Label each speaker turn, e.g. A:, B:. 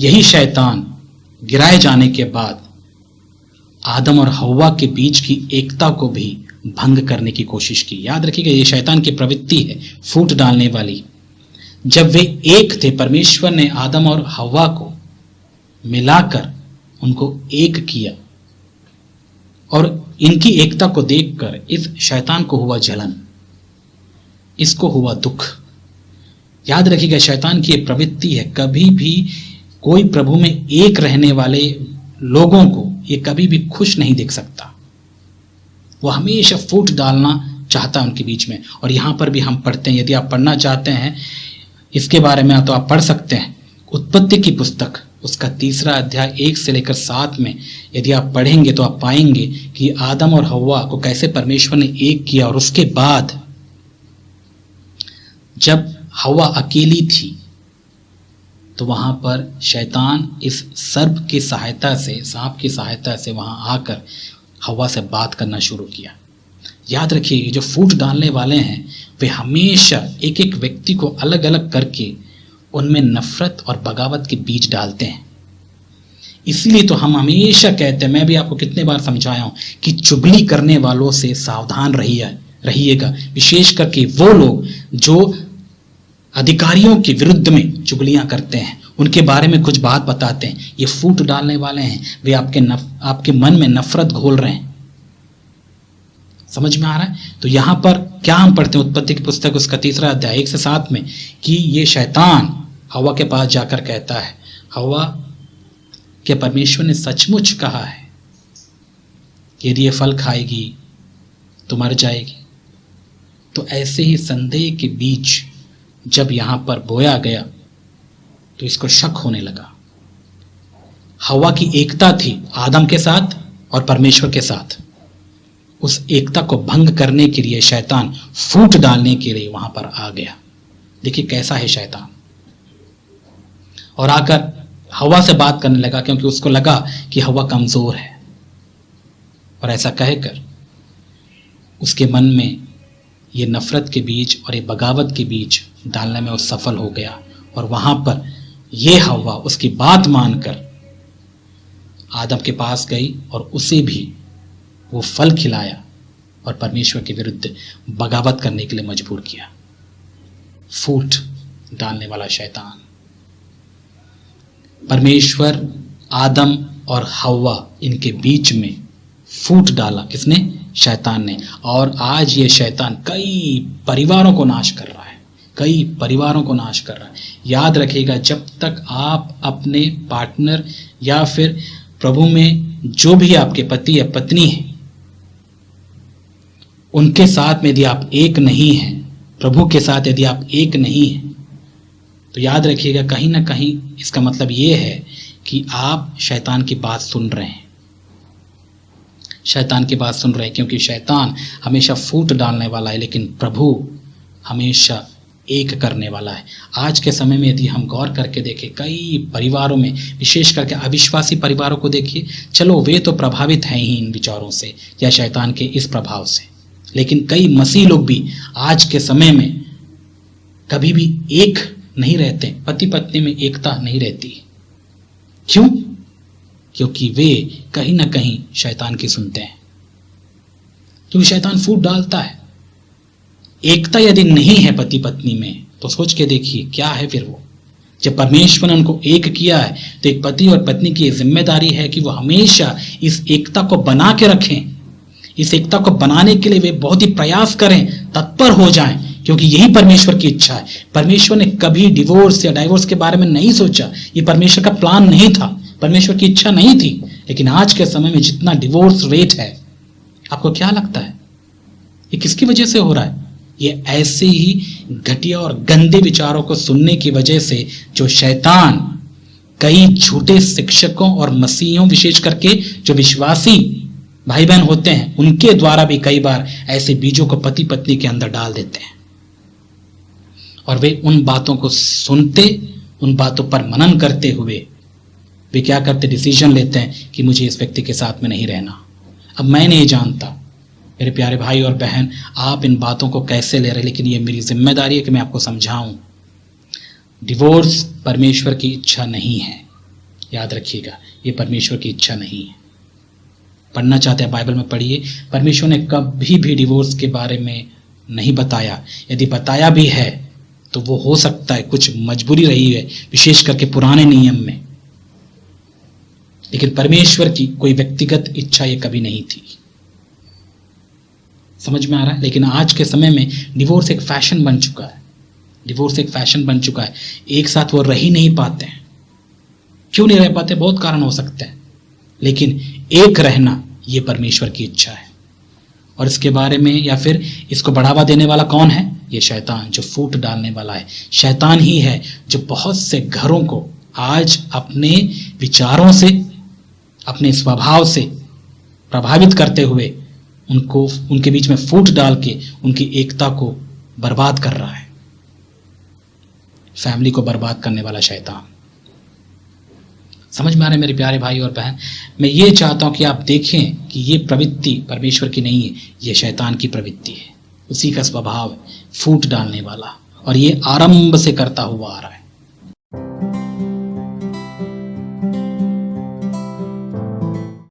A: यही शैतान गिराए जाने के बाद आदम और हव्वा के बीच की एकता को भी भंग करने की कोशिश की। याद रखिएगा, ये शैतान की प्रवृत्ति है फूट डालने वाली। जब वे एक थे, परमेश्वर ने आदम और हव्वा को मिलाकर उनको एक किया और इनकी एकता को देखकर इस शैतान को हुआ जलन, इसको हुआ दुख। याद रखिएगा, शैतान की एक प्रवृत्ति है, कभी भी कोई प्रभु में एक रहने वाले लोगों को ये कभी भी खुश नहीं देख सकता। वो हमेशा फूट डालना चाहता है उनके बीच में। और यहां पर भी हम पढ़ते हैं, यदि आप पढ़ना चाहते हैं इसके बारे में तो आप पढ़ सकते हैं उत्पत्ति की पुस्तक, उसका 3 अध्याय 1 से लेकर 7 में यदि आप पढ़ेंगे तो आप पाएंगे कि आदम और हव्वा को कैसे परमेश्वर ने एक किया। और उसके बाद जब हव्वा अकेली थी तो वहां पर शैतान इस सर्प की सहायता से, सांप की सहायता से वहां आकर हव्वा से बात करना शुरू किया। याद रखिए, ये जो फूट डालने वाले हैं वे हमेशा एक एक व्यक्ति को अलग अलग करके उनमें नफरत और बगावत के बीज डालते हैं। इसलिए तो हम हमेशा कहते हैं, मैं भी आपको कितने बार समझाया हूं कि चुगली करने वालों से सावधान रहिएगा, विशेष करके वो लोग जो अधिकारियों के विरुद्ध में चुगलियां करते हैं, उनके बारे में कुछ बात बताते हैं। ये फूट डालने वाले हैं, वे आपके मन में नफरत घोल रहे हैं। समझ में आ रहा है? तो यहां पर क्या हम पढ़ते हैं उत्पत्ति की पुस्तक उसका 3 अध्याय 1 से 7 में कि ये शैतान हव्वा के पास जाकर कहता है, हव्वा, क्या परमेश्वर ने सचमुच कहा है कि यदि ये फल खाएगी तो मर जाएगी? तो ऐसे ही संदेह के बीच जब यहां पर बोया गया तो इसको शक होने लगा। हव्वा की एकता थी आदम के साथ और परमेश्वर के साथ, उस एकता को भंग करने के लिए शैतान फूट डालने के लिए वहां पर आ गया। देखिए कैसा है शैतान। और आकर हव्वा से बात करने लगा क्योंकि उसको लगा कि हव्वा कमजोर है, और ऐसा कहकर उसके मन में ये नफरत के बीज और ये बगावत के बीज डालने में वो सफल हो गया। और वहां पर ये हव्वा उसकी बात मानकर आदम के पास गई और उसे भी वो फल खिलाया और परमेश्वर के विरुद्ध बगावत करने के लिए मजबूर किया। फूट डालने वाला शैतान। परमेश्वर आदम और हव्वा इनके बीच में फूट डाला, किसने? शैतान ने। और आज ये शैतान कई परिवारों को नाश कर रहा है, कई परिवारों को नाश कर रहा है। याद रखिएगा, जब तक आप अपने पार्टनर या फिर प्रभु में जो भी आपके पति या पत्नी है उनके साथ में यदि आप एक नहीं हैं, प्रभु के साथ यदि आप एक नहीं हैं, तो याद रखिएगा कहीं ना कहीं इसका मतलब ये है कि आप शैतान की बात सुन रहे हैं, शैतान की बात सुन रहे हैं। क्योंकि शैतान हमेशा फूट डालने वाला है, लेकिन प्रभु हमेशा एक करने वाला है। आज के समय में यदि हम गौर करके देखें, कई परिवारों में, विशेष करके अविश्वासी परिवारों को देखिए, चलो वे तो प्रभावित हैं ही इन विचारों से या शैतान के इस प्रभाव से, लेकिन कई मसीह लोग भी आज के समय में कभी भी एक नहीं रहते, पति पत्नी में एकता नहीं रहती। क्यों? क्योंकि वे कहीं ना कहीं शैतान की सुनते हैं, क्योंकि शैतान फूट डालता है। एकता यदि नहीं है पति पत्नी में तो सोच के देखिए क्या है फिर वो। जब परमेश्वर ने उनको एक किया है तो एक पति और पत्नी की जिम्मेदारी है कि वो हमेशा इस एकता को बना के रखें। इस एकता को बनाने के लिए वे बहुत ही प्रयास करें, तत्पर हो जाएं, क्योंकि यही परमेश्वर की इच्छा है। परमेश्वर ने कभी डिवोर्स या डाइवोर्स के बारे में नहीं सोचा, ये परमेश्वर का प्लान नहीं था, परमेश्वर की इच्छा नहीं थी। लेकिन आज के समय में जितना डिवोर्स रेट है, आपको क्या लगता है ये किसकी वजह से हो रहा है? ये ऐसे ही घटिया और गंदे विचारों को सुनने की वजह से जो शैतान कई झूठे शिक्षकों और मसीहों, विशेष करके जो विश्वासी भाई बहन होते हैं, उनके द्वारा भी कई बार ऐसे बीजों को पति पत्नी के अंदर डाल देते हैं। और वे उन बातों को सुनते, उन बातों पर मनन करते हुए वे क्या करते? डिसीजन लेते हैं कि मुझे इस व्यक्ति के साथ में नहीं रहना। अब मैं नहीं जानता मेरे प्यारे भाई और बहन आप इन बातों को कैसे ले रहे, लेकिन ये मेरी जिम्मेदारी है कि मैं आपको समझाऊं। डिवोर्स परमेश्वर की इच्छा नहीं है। याद रखिएगा, ये परमेश्वर की इच्छा नहीं है। पढ़ना चाहते हैं बाइबल में पढ़िए, परमेश्वर ने कभी भी डिवोर्स के बारे में नहीं बताया। यदि बताया भी है तो वो हो सकता है कुछ मजबूरी रही है, विशेष करके पुराने नियम में, लेकिन परमेश्वर की कोई व्यक्तिगत इच्छा ये कभी नहीं थी। समझ में आ रहा है? लेकिन आज के समय में डिवोर्स एक फैशन बन चुका है। डिवोर्स एक फैशन बन चुका है। एक साथ वो रह ही नहीं पाते हैं। क्यों नहीं रह पाते? बहुत कारण हो सकते हैं, लेकिन एक रहना ये परमेश्वर की इच्छा है। और इसके बारे में या फिर इसको बढ़ावा देने वाला कौन है? ये शैतान, जो फूट डालने वाला है। शैतान ही है जो बहुत से घरों को आज अपने विचारों से, अपने स्वभाव से प्रभावित करते हुए उनको, उनके बीच में फूट डाल के उनकी एकता को बर्बाद कर रहा है। फैमिली को बर्बाद करने वाला शैतान। समझ में आ रहे मेरे प्यारे भाई और बहन? मैं ये चाहता हूं कि आप देखें कि ये प्रवृत्ति परमेश्वर की नहीं है, ये शैतान की प्रवृत्ति है। उसी का स्वभाव है, फूट डालने वाला, और ये आरंभ से करता हुआ आ रहा है।